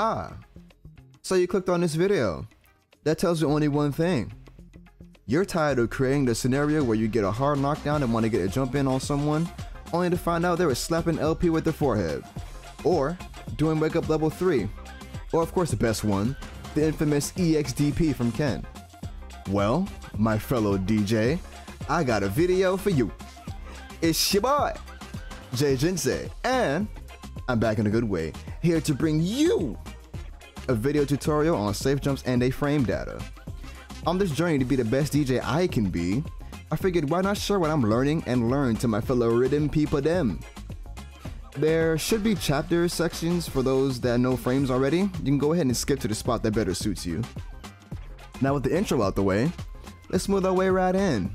Ah, so you clicked on this video. That tells you only one thing. You're tired of creating the scenario where you get a hard knockdown and want to get a jump in on someone, only to find out they were slapping LP with their forehead. Or doing wake up level 3. Or of course the best one, the infamous EXDP from Ken. Well, my fellow DJ, I got a video for you. It's your boy, Jeijinsei, and I'm back in a good way, here to bring you a video tutorial on safe jumps and a frame data. On this journey to be the best DJ I can be, I figured why not share what I'm learning and learn to my fellow rhythm people them. There should be chapter sections for those that know frames already. You can go ahead and skip to the spot that better suits you. Now with the intro out the way, let's move our way right in.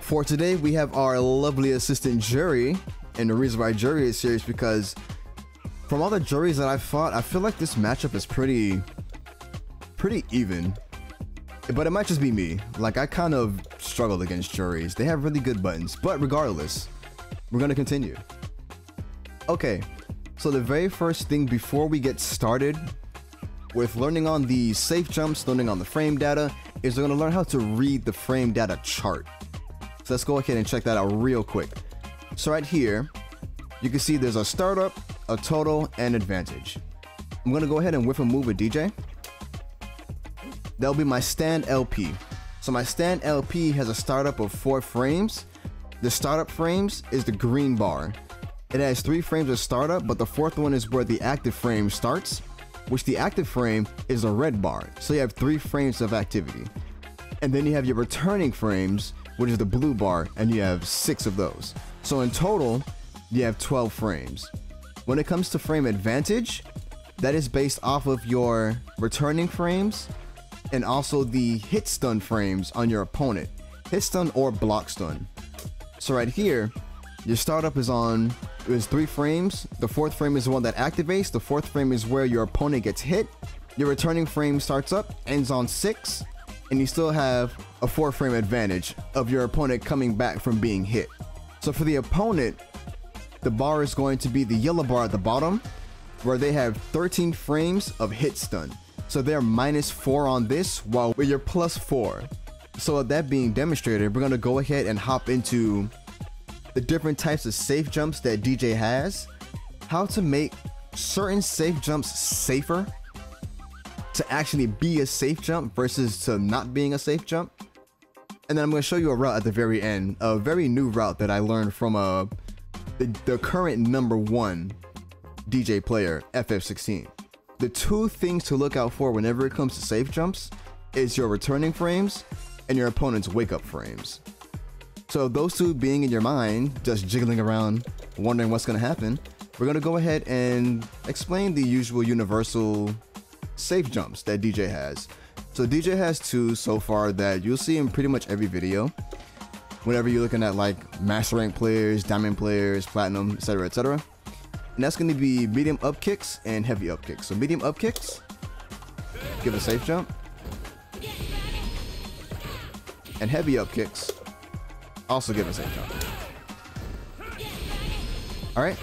For today we have our lovely assistant Jury, and the reason why Jury is here is because from all the juries that I've fought, I feel like this matchup is pretty even, but it might just be me. Like, I kind of struggled against juries. They have really good buttons, but regardless, we're gonna continue. Okay, so the very first thing before we get started with learning on the safe jumps, learning on the frame data, is we're gonna learn how to read the frame data chart. So let's go ahead and check that out real quick. So right here, you can see there's a startup, a total, and advantage. I'm gonna go ahead and whiff and move with DJ. That'll be my stand LP. So my stand LP has a startup of 4 frames. The startup frames is the green bar. It has 3 frames of startup, but the 4th one is where the active frame starts, which the active frame is a red bar. So you have 3 frames of activity. And then you have your returning frames, which is the blue bar, and you have 6 of those. So in total, you have 12 frames. When it comes to frame advantage, that is based off of your returning frames and also the hit stun frames on your opponent, hit stun or block stun. So right here, your startup is 3 frames. The 4th frame is the one that activates. The 4th frame is where your opponent gets hit. Your returning frame starts up, ends on 6, and you still have a 4 frame advantage of your opponent coming back from being hit. So for the opponent, the bar is going to be the yellow bar at the bottom, where they have 13 frames of hit stun. So they're -4 on this, while you're +4. So with that being demonstrated, we're gonna go ahead and hop into the different types of safe jumps that DJ has, how to make certain safe jumps safer, to actually be a safe jump versus to not being a safe jump. And then I'm gonna show you a route at the very end, a very new route that I learned from the current #1 DJ player, FF16. The 2 things to look out for whenever it comes to safe jumps is your returning frames and your opponent's wake up frames. So those 2 being in your mind, just jiggling around, wondering what's gonna happen, we're gonna go ahead and explain the usual universal safe jumps that DJ has. So DJ has 2 so far that you'll see in pretty much every video. Whenever you're looking at like master rank players, diamond players, platinum, etc., etc. And that's going to be medium up kicks and heavy up kicks. So medium up kicks, give a safe jump. And heavy up kicks, also give a safe jump. Alright.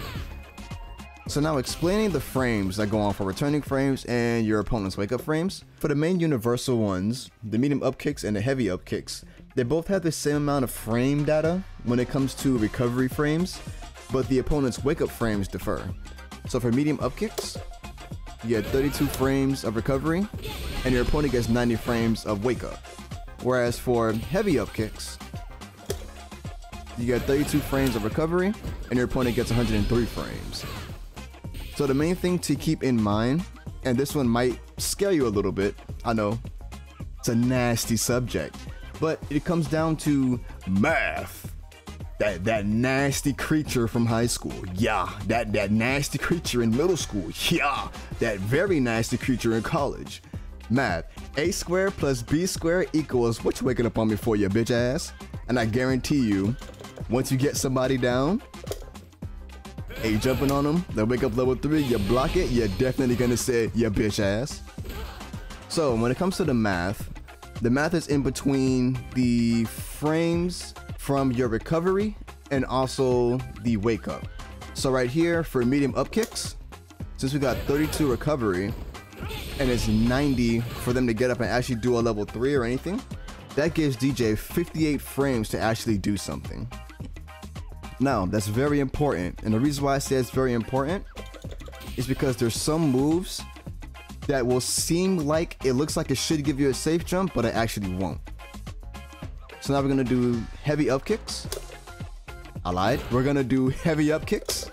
So now explaining the frames that go on for returning frames and your opponent's wake up frames. For the main universal ones, the medium up kicks and the heavy up kicks, they both have the same amount of frame data when it comes to recovery frames, but the opponent's wake up frames differ. So for medium up kicks, you get 32 frames of recovery and your opponent gets 90 frames of wake up. Whereas for heavy up kicks, you get 32 frames of recovery and your opponent gets 103 frames. So the main thing to keep in mind, and this one might scare you a little bit, I know, it's a nasty subject, but it comes down to math. That nasty creature from high school, yeah. That nasty creature in middle school, yeah. That very nasty creature in college. Math. A squared plus B squared equals what you waking up on me for, you bitch ass. And I guarantee you, once you get somebody down, and you jumping on them, they wake up level 3, you block it, you're definitely gonna say, you bitch ass. So when it comes to the math is in between the frames from your recovery and also the wake up. So right here for medium up kicks, since we got 32 recovery and it's 90 for them to get up and actually do a level 3 or anything, that gives DJ 58 frames to actually do something. Now, that's very important, and the reason why I say it's very important is because there's some moves that will seem like it looks like it should give you a safe jump, but it actually won't. So now we're gonna do heavy up kicks. I lied. We're gonna do heavy up kicks.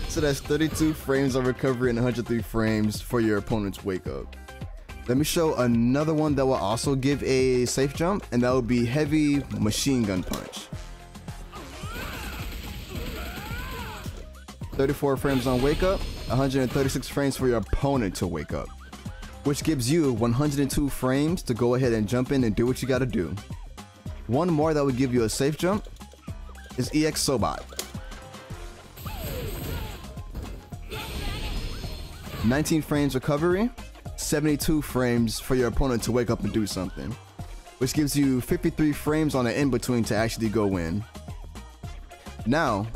So that's 32 frames of recovery and 103 frames for your opponent's wake up. Let me show another one that will also give a safe jump, and that will be heavy machine gun punch. 34 frames on wake up, 136 frames for your opponent to wake up, which gives you 102 frames to go ahead and jump in and do what you gotta do. One more that would give you a safe jump is EX Sobot. 19 frames recovery, 72 frames for your opponent to wake up and do something, which gives you 53 frames on the in-between to actually go in. Now,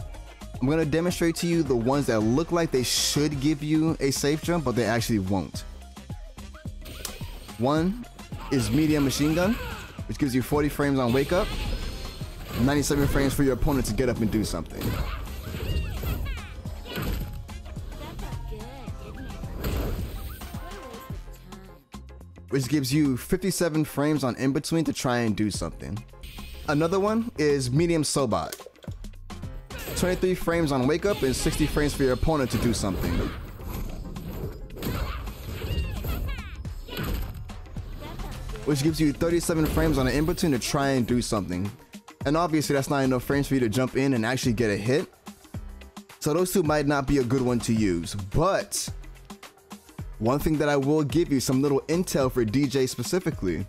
I'm going to demonstrate to you the ones that look like they should give you a safe jump, but they actually won't. One is medium machine gun, which gives you 40 frames on wake up, 97 frames for your opponent to get up and do something. Which gives you 57 frames on in between to try and do something. Another one is medium Sobot. 23 frames on wake up and 60 frames for your opponent to do something. Which gives you 37 frames on the in between to try and do something. And obviously that's not enough frames for you to jump in and actually get a hit. So those two might not be a good one to use, but one thing that I will give you some little intel for DJ specifically,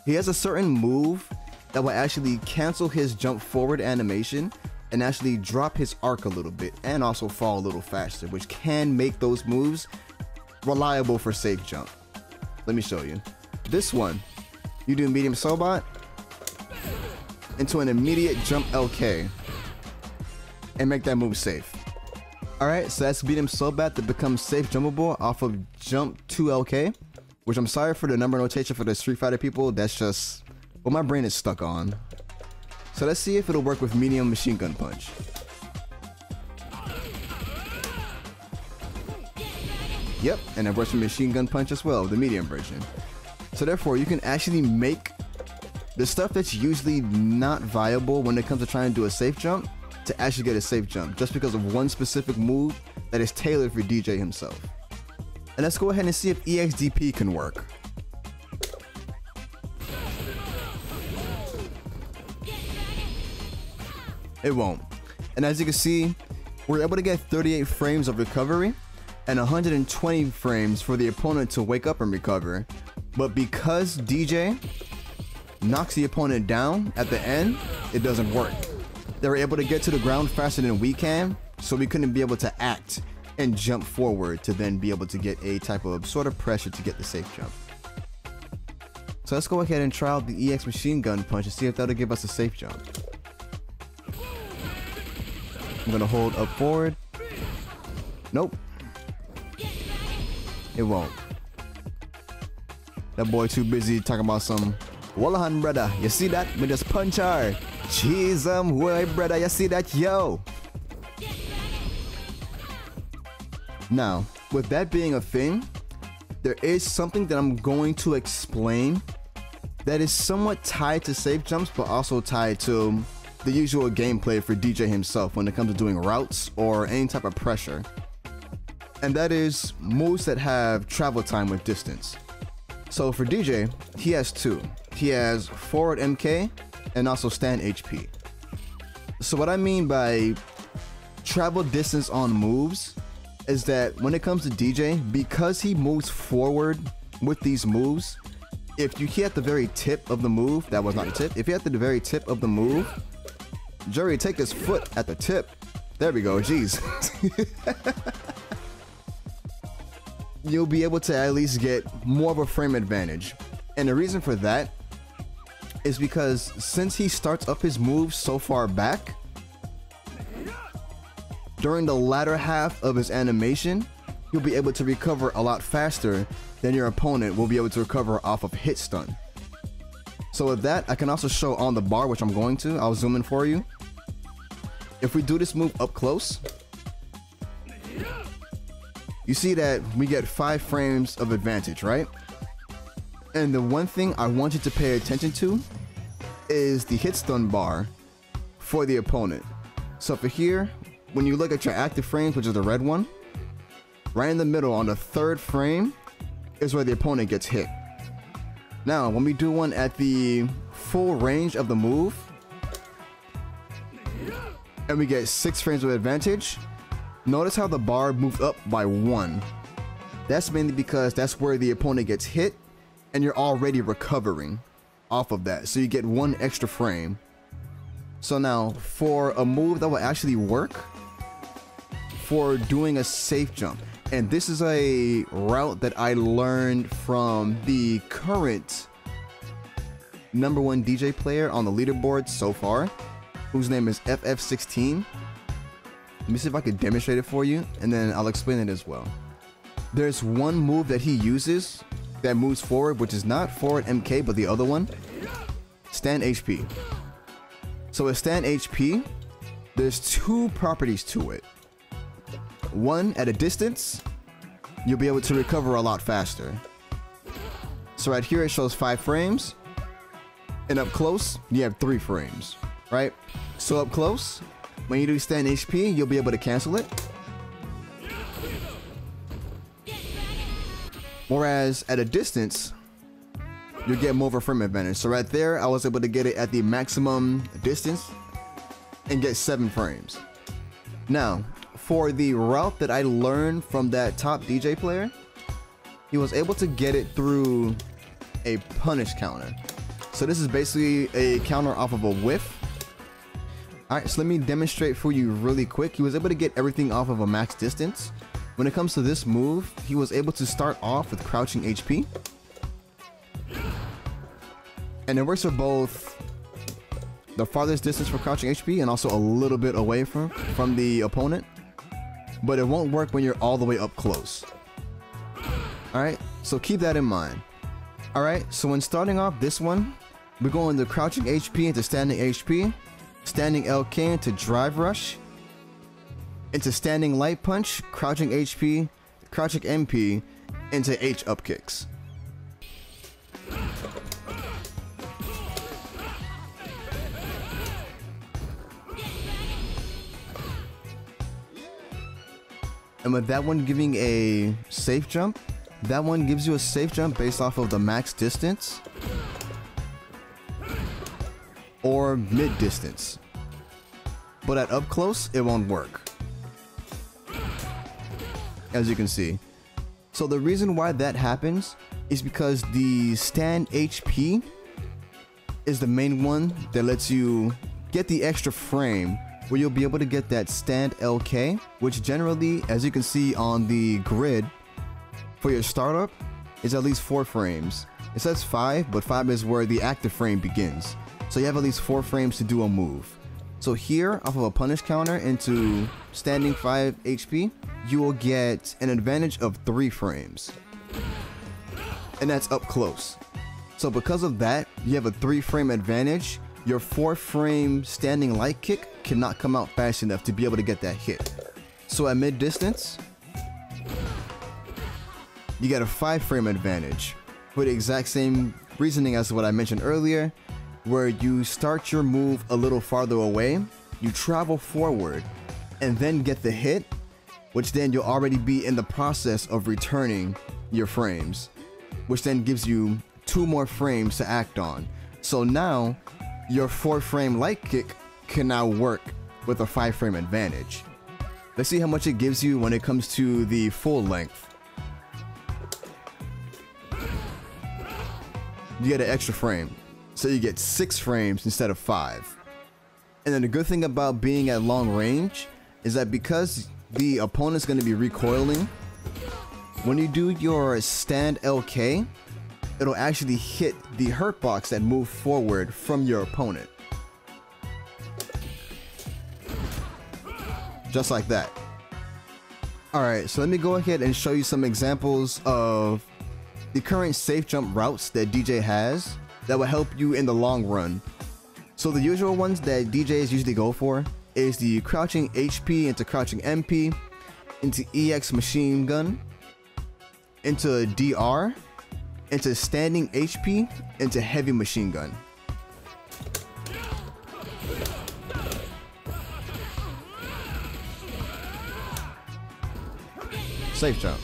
he has a certain move that will actually cancel his jump forward animation and actually drop his arc a little bit and also fall a little faster, which can make those moves reliable for safe jump. Let me show you. This one, you do medium Sobot into an immediate jump LK and make that move safe. Alright, so that's medium Sobot to become safe jumpable off of jump 2LK, which I'm sorry for the number notation for the Street Fighter people, that's just what my brain is stuck on. So let's see if it'll work with medium machine gun punch. Yep, and it works with machine gun punch as well, the medium version. So therefore, you can actually make the stuff that's usually not viable when it comes to trying to do a safe jump to actually get a safe jump, just because of one specific move that is tailored for DJ himself. And let's go ahead and see if EXDP can work. It won't. And as you can see, we're able to get 38 frames of recovery and 120 frames for the opponent to wake up and recover. But because DJ knocks the opponent down at the end, it doesn't work. They were able to get to the ground faster than we can, so we couldn't be able to act and jump forward to then be able to get a type of sort of pressure to get the safe jump. So let's go ahead and try out the EX machine gun punch and see if that'll give us a safe jump. I'm gonna hold up forward. Nope. It won't. That boy too busy talking about some Wallahan brother. You see that? Me just punch hard. Jeez, boy brother, you see that? Yo. Now, with that being a thing, there is something that I'm going to explain that is somewhat tied to safe jumps, but also tied to the usual gameplay for DJ himself when it comes to doing routes or any type of pressure. And that is moves that have travel time with distance. So for DJ, he has two. He has forward MK and also stand HP. So what I mean by travel distance on moves is that when it comes to DJ, because he moves forward with these moves, if you hit at the very tip of the move, that was not the tip, if you hit at the very tip of the move, Jerry, take his foot at the tip. There we go, jeez. You'll be able to at least get more of a frame advantage. And the reason for that is because since he starts up his moves so far back, during the latter half of his animation, you'll be able to recover a lot faster than your opponent will be able to recover off of hit stun. So with that, I can also show on the bar, which I'm going to. I'll zoom in for you. If we do this move up close, you see that we get 5 frames of advantage, right? And the one thing I want you to pay attention to is the hit stun bar for the opponent. So for here, when you look at your active frames, which is the red one, right in the middle on the 3rd frame is where the opponent gets hit. Now, when we do one at the full range of the move, and we get 6 frames of advantage, notice how the bar moved up by 1. That's mainly because that's where the opponent gets hit, and you're already recovering off of that. So you get 1 extra frame. So now, for a move that will actually work, for doing a safe jump, and this is a route that I learned from the current #1 DJ player on the leaderboard so far, whose name is FF16. Let me see if I can demonstrate it for you, and then I'll explain it as well. There's one move that he uses that moves forward, which is not forward MK, but the other one, stand HP. So with stand HP, there's 2 properties to it. One, at a distance, you'll be able to recover a lot faster. So right here it shows 5 frames, and up close you have 3 frames, right? So up close, when you do stand HP, you'll be able to cancel it. Whereas at a distance, you get more of a frame advantage. So right there, I was able to get it at the maximum distance and get 7 frames. Now, for the route that I learned from that top DJ player, he was able to get it through a punish counter. So this is basically a counter off of a whiff. Alright, so let me demonstrate for you really quick. He was able to get everything off of a max distance. When it comes to this move, he was able to start off with crouching HP. And it works for both the farthest distance for crouching HP and also a little bit away from the opponent. But it won't work when you're all the way up close. Alright, so keep that in mind. Alright, so when starting off this one, we're going to crouching HP into standing HP, standing LK into drive rush, into standing light punch, crouching HP, crouching MP, into H up kicks. And with that one giving a safe jump, that one gives you a safe jump based off of the max distance or mid distance. But at up close, it won't work, as you can see. So the reason why that happens is because the stand HP is the main one that lets you get the extra frame where you'll be able to get that stand LK, which generally, as you can see on the grid, for your startup, is at least 4 frames. It says 5, but 5 is where the active frame begins. So you have at least 4 frames to do a move. So here, off of a punish counter into standing 5 HP, you will get an advantage of 3 frames. And that's up close. So because of that, you have a 3 frame advantage. Your 4 frame standing light kick cannot come out fast enough to be able to get that hit. So at mid distance, you get a 5 frame advantage for the exact same reasoning as what I mentioned earlier, where you start your move a little farther away, you travel forward, and then get the hit, which then you'll already be in the process of returning your frames, which then gives you 2 more frames to act on. So now, your 4 frame light kick can now work with a 5 frame advantage. Let's see how much it gives you when it comes to the full length. You get an extra frame, so you get 6 frames instead of 5. And then the good thing about being at long range is that because the opponent's going to be recoiling, when you do your stand LK, it'll actually hit the hurt box that moved forward from your opponent. just like that. Alright, so let me go ahead and show you some examples of the current safe jump routes that DJ has that will help you in the long run. So the usual ones that DJs usually go for is the crouching HP into crouching MP, into EX machine gun, into DR, into standing HP, into heavy machine gun. Safe jump.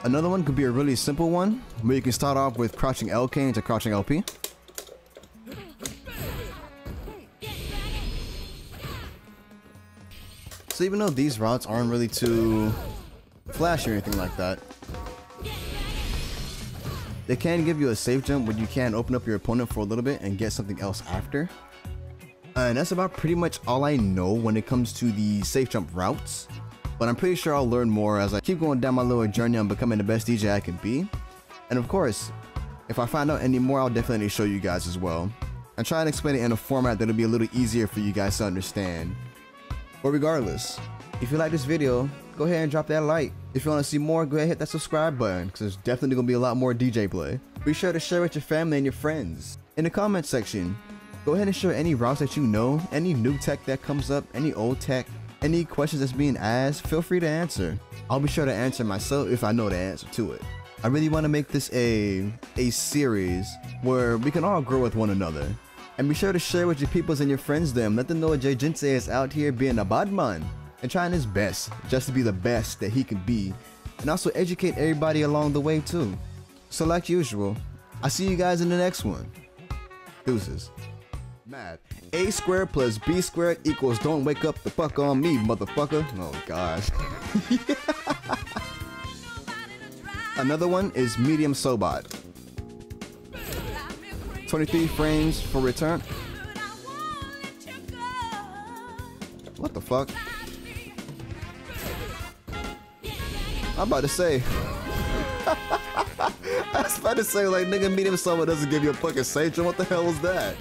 Another one could be a really simple one where you can start off with crouching LK into crouching LP. So even though these routes aren't really too flashy or anything like that, they can give you a safe jump where you can open up your opponent for a little bit and get something else after. And that's about pretty much all I know when it comes to the safe jump routes. But I'm pretty sure I'll learn more as I keep going down my little journey on becoming the best DJ I can be. And of course, if I find out any more, I'll definitely show you guys as well. And try and explain it in a format that'll be a little easier for you guys to understand. But regardless, if you like this video, go ahead and drop that like. If you want to see more, go ahead and hit that subscribe button, because there's definitely going to be a lot more DJ play. Be sure to share with your family and your friends. In the comment section, go ahead and share any routes that you know, any new tech that comes up, any old tech. Any questions that's being asked, feel free to answer. I'll be sure to answer myself if I know the answer to it. I really want to make this a series where we can all grow with one another. And be sure to share with your peoples and your friends them. Let them know Jeijinsei is out here being a bad man and trying his best just to be the best that he can be. And also educate everybody along the way too. So like usual, I'll see you guys in the next one. Deuces. Mad. A squared plus B squared equals don't wake up the fuck on me, motherfucker. Oh gosh. Another one is medium Sobot. 23 frames for return. What the fuck? I'm about to say. I was about to say, like, nigga, medium Sobot doesn't give you a fucking safe jump. What the hell was that?